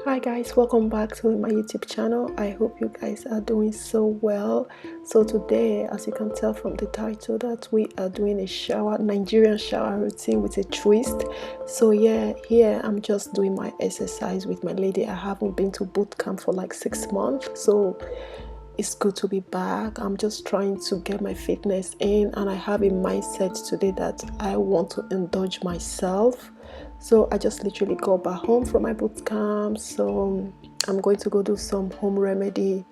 Hi guys, welcome back to my YouTube channel. I hope you guys are doing so well. So today, as you can tell from the title, that we are doing a Nigerian shower routine with a twist. So yeah, here I'm just doing my exercise with my lady. I haven't been to boot camp for like 6 months, so it's good to be back. I'm just trying to get my fitness in, and I have a mindset today that I want to indulge myself. So I just literally got back home from my boot camp, so I'm going to go do some home remedy,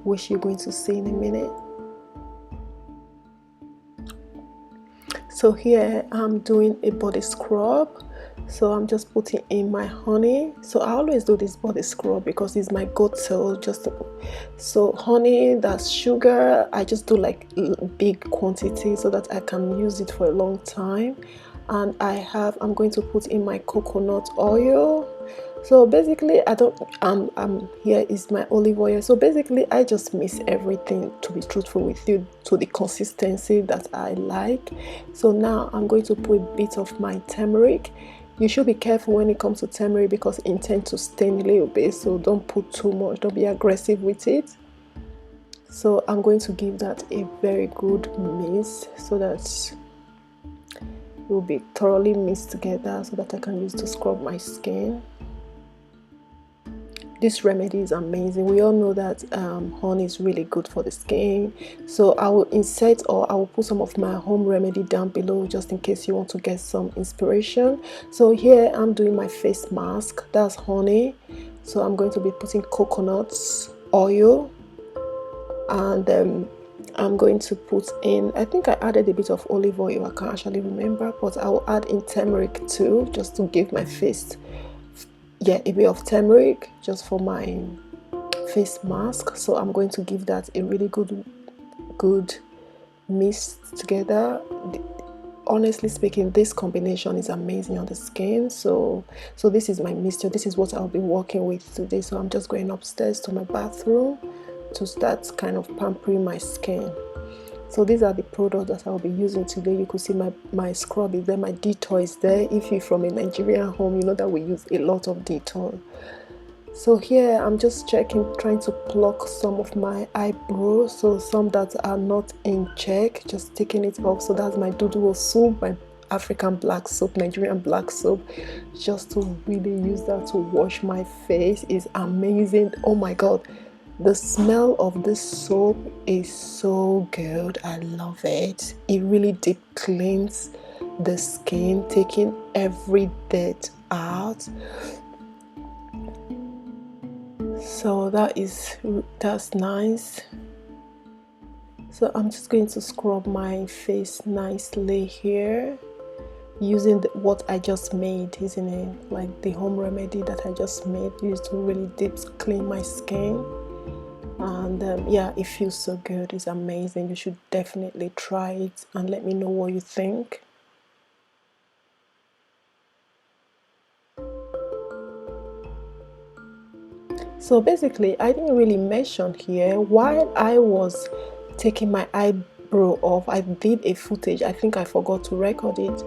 which you're going to see in a minute. So here I'm doing a body scrub. So I'm just putting in my honey. So I always do this body scrub because it's my go-to. So honey, that's sugar. I just do like big quantity so that I can use it for a long time. And I'm going to put in my coconut oil. So basically here is my olive oil. So basically I just mix everything, to be truthful with you, to the consistency that I like. So now I'm going to put a bit of my turmeric. You should be careful when it comes to turmeric because it intends to stain a little bit, so don't put too much, don't be aggressive with it. So I'm going to give that a very good mix so that it will be thoroughly mixed together so that I can use to scrub my skin. This remedy is amazing. We all know that honey is really good for the skin. So I will I will put some of my home remedy down below just in case you want to get some inspiration. So here I'm doing my face mask. That's honey. So I'm going to be putting coconut oil, and I'm going to put in, I think I added a bit of olive oil, I can't actually remember, but I will add in turmeric too, just to give my face a bit of turmeric just for my face mask. So I'm going to give that a really good mix together. Honestly speaking, this combination is amazing on the skin. So this is my mixture. This is what I'll be working with today. So I'm just going upstairs to my bathroom to start kind of pampering my skin. So these are the products that I'll be using today. You could see my scrub is there, my Dettol is there. If you're from a Nigerian home, you know that we use a lot of Dettol. So here I'm just checking, trying to pluck some of my eyebrows, so some that are not in check, just taking it off. So that's my Duduo soap, my African black soap, Nigerian black soap, just to really use that to wash my face. Is amazing. Oh my god, the smell of this soap is so good. I love it. It really deep cleans the skin, taking every dirt out. So that's nice. So I'm just going to scrub my face nicely here using what I just made, isn't it? Like the home remedy that I just made, used to really deep clean my skin. And yeah, it feels so good. It's amazing. You should definitely try it and let me know what you think. So basically, I didn't really mention here, while I was taking my eyebrow off, I did a footage. I think I forgot to record it.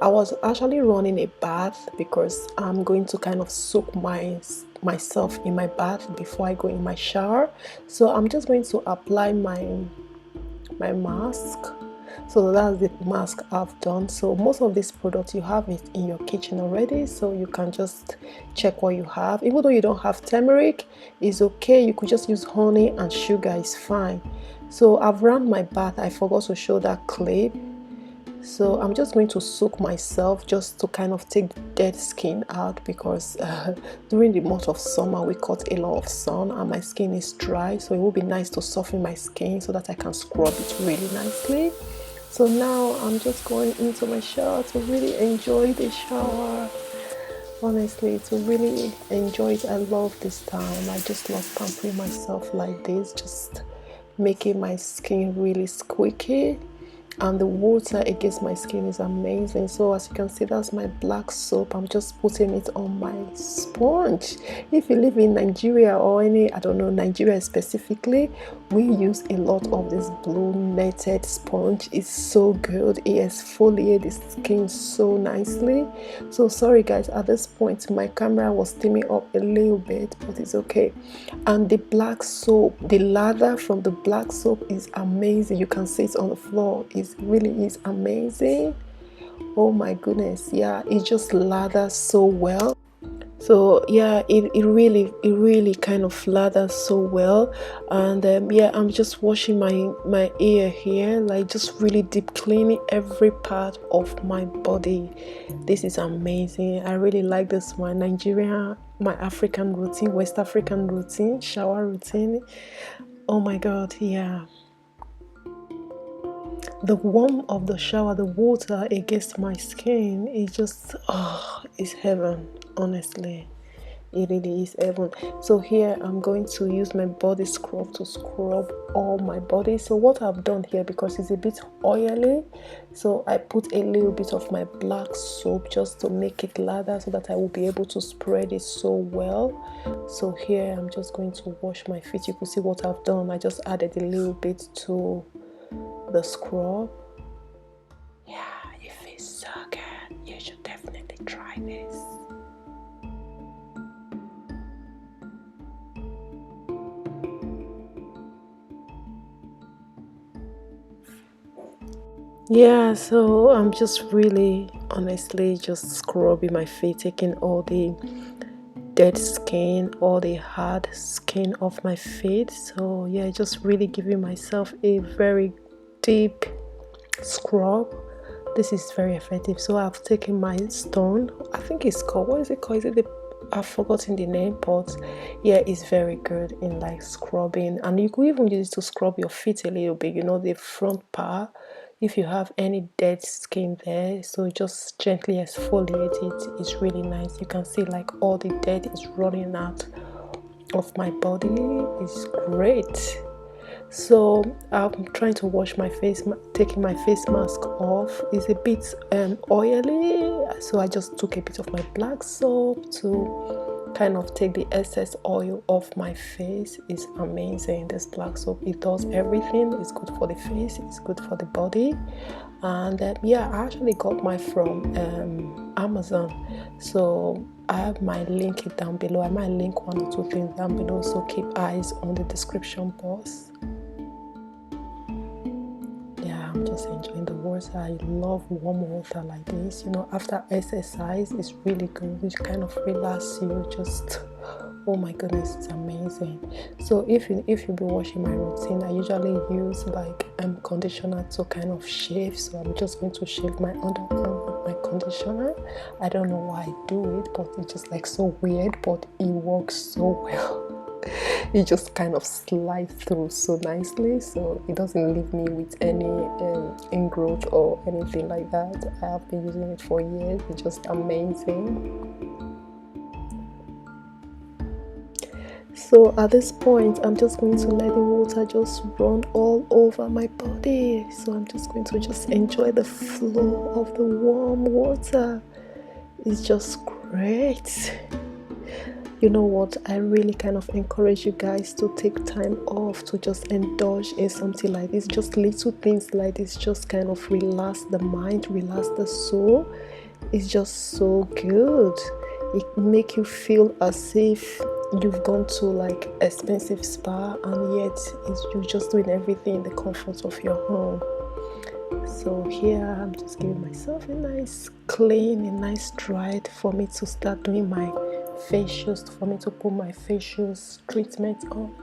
I was actually running a bath because I'm going to kind of soak myself in my bath before I go in my shower. So I'm just going to apply my mask. So that's the mask I've done. So most of these products, you have it in your kitchen already, so you can just check what you have. Even though you don't have turmeric, it's okay. You could just use honey and sugar, is fine. So I've run my bath. I forgot to show that clip. So I'm just going to soak myself just to kind of take dead skin out, because during the month of summer we caught a lot of sun and my skin is dry, so it will be nice to soften my skin so that I can scrub it really nicely. So now I'm just going into my shower to really enjoy the shower. Honestly, to really enjoy it. I love this time. I just love pampering myself like this, just making my skin really squeaky. and the water against my skin is amazing. So as you can see, that's my black soap. I'm just putting it on my sponge. If you live in Nigeria or any, I don't know, Nigeria specifically, we use a lot of this blue netted sponge. It's so good. It exfoliates the skin so nicely. So sorry guys, at this point my camera was steaming up a little bit, but it's okay. And the black soap, the lather from the black soap is amazing. You can see it on the floor. It really is amazing. Oh my goodness, yeah, it just lathers so well. So yeah, it really kind of lathers so well. And yeah, I'm just washing my ear here, like just really deep cleaning every part of my body. This is amazing. I really like this one. Nigeria, my African routine, West African routine, shower routine. Oh my god, yeah. The warmth of the shower, the water against my skin, is just, oh, it's heaven. Honestly, it really is heaven. So here I'm going to use my body scrub to scrub all my body. So what I've done here, because it's a bit oily, so I put a little bit of my black soap just to make it lather, so that I will be able to spread it so well. So here I'm just going to wash my feet. You can see what I've done. I just added a little bit to the scrub. Yeah, it feels so good. You should definitely try this. Yeah, so I'm just really honestly just scrubbing my feet, taking all the dead skin, all the hard skin off my feet. So yeah, just really giving myself a very deep scrub. This is very effective. So I've taken my stone, I think it's called, what is it called? Is it the, I've forgotten the name, but yeah, it's very good in like scrubbing. And you could even use it to scrub your feet a little bit, you know, the front part, if you have any dead skin there. So just gently exfoliate it. It's really nice. You can see like all the dirt is running out of my body. It's great. So I'm trying to wash my face, taking my face mask off. It's a bit oily, so I just took a bit of my black soap to kind of take the excess oil off my face. It's amazing, this black soap. It does everything. It's good for the face, it's good for the body. And yeah, I actually got mine from Amazon. So I have my link down below. I might link one or two things down below, so keep eyes on the description box. I'm just enjoying the water. I love warm water like this. You know, after exercise, it's really good. It kind of relax you. Just, oh my goodness, it's amazing. So if you be watching my routine, I usually use like conditioner to kind of shave. So I'm just going to shave my underarm with my conditioner. I don't know why I do it, but it's just like so weird, but it works so well. It just kind of slides through so nicely, so it doesn't leave me with any ingrowth or anything like that. I have been using it for years. It's just amazing. So at this point, I'm just going to let the water just run all over my body. So I'm just going to just enjoy the flow of the warm water. It's just great. You know what, I really kind of encourage you guys to take time off to just indulge in something like this. Just little things like this just kind of relax the mind, relax the soul. It's just so good. It make you feel as if you've gone to like expensive spa, and yet you're just doing everything in the comfort of your home. So here I'm just giving myself a nice clean, a nice dry for me to start doing my facials, for me to put my facials treatment on.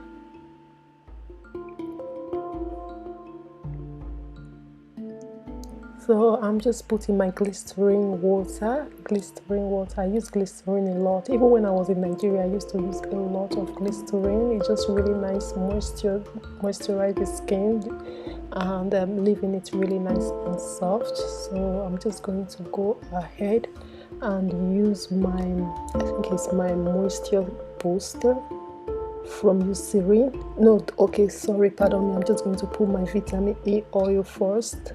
So I'm just putting my glycerin water. I use glycerin a lot. Even when I was in Nigeria, I used to use a lot of glycerin. It's just really nice moisturize the skin, and leaving it really nice and soft. So I'm just going to go ahead and use my, I think it's my moisture booster from Eucerin. No, okay, sorry, pardon me. I'm just going to put my vitamin E oil first.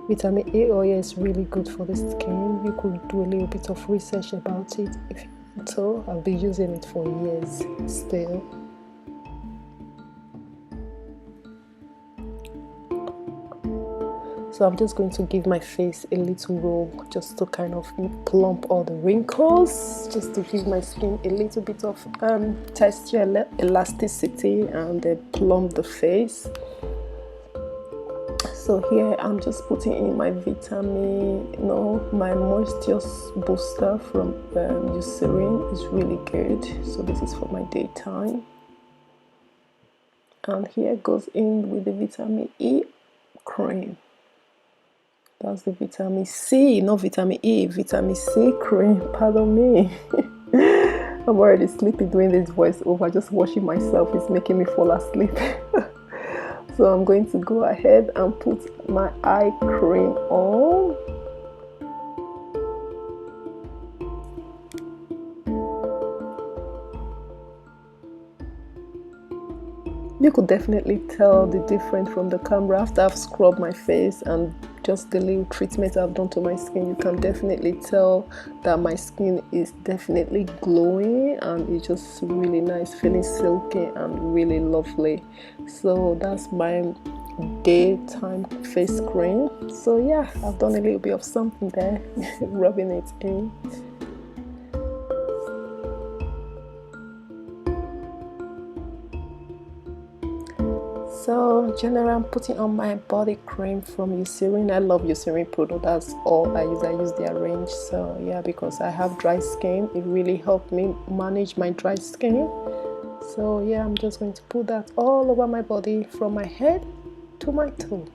Vitamin A oil is really good for the skin. You could do a little bit of research about it if you want to. I've been using it for years still. So I'm just going to give my face a little roll just to kind of plump all the wrinkles, just to give my skin a little bit of texture, elasticity, and plump the face. So here I'm just putting in my vitamin, my moisture booster from Eucerin is really good. So this is for my daytime. And here goes in with the vitamin E cream. That's the vitamin C, not vitamin E, vitamin C cream. Pardon me. I'm already sleepy doing this voiceover. Just watching myself is making me fall asleep. So I'm going to go ahead and put my eye cream on. You could definitely tell the difference from the camera after I've scrubbed my face and just the little treatment I've done to my skin. You can definitely tell that my skin is definitely glowing and it's just really nice, feeling silky and really lovely. So that's my daytime face cream. So yeah, I've done a little bit of something there, rubbing it in. So generally I'm putting on my body cream from Eucerin. I love Eucerin product. That's all I use their range. So yeah, because I have dry skin, it really helped me manage my dry skin. So yeah, I'm just going to put that all over my body from my head to my toe,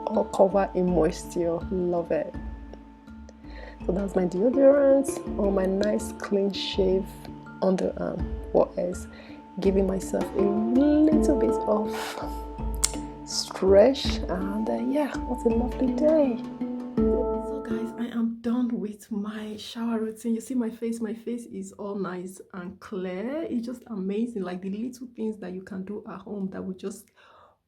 all covered in moisture. Love it. So that's my deodorant, all my nice clean shave underarm. What else? Giving myself a little bit of stretch, and yeah, what a lovely day. So guys, I am done with my shower routine. You see my face is all nice and clear. It's just amazing, like the little things that you can do at home that will just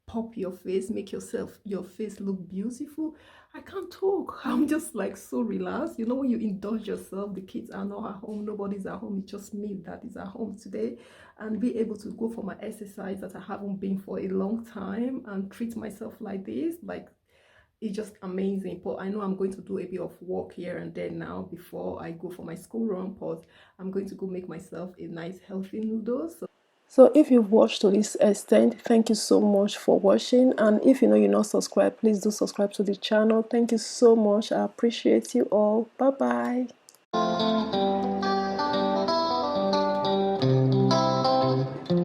pop your face, make your face look beautiful. I can't talk. I'm just like so relaxed. You know, when you indulge yourself, the kids are not at home, nobody's at home, it's just me that is at home today, and be able to go for my exercise that I haven't been for a long time and treat myself like this, like it's just amazing. But I know I'm going to do a bit of work here and there now before I go for my school run, but I'm going to go make myself a nice healthy noodle. So if you've watched to this extent, thank you so much for watching. And if you know you're not subscribed, please do subscribe to the channel. Thank you so much. I appreciate you all. Bye bye.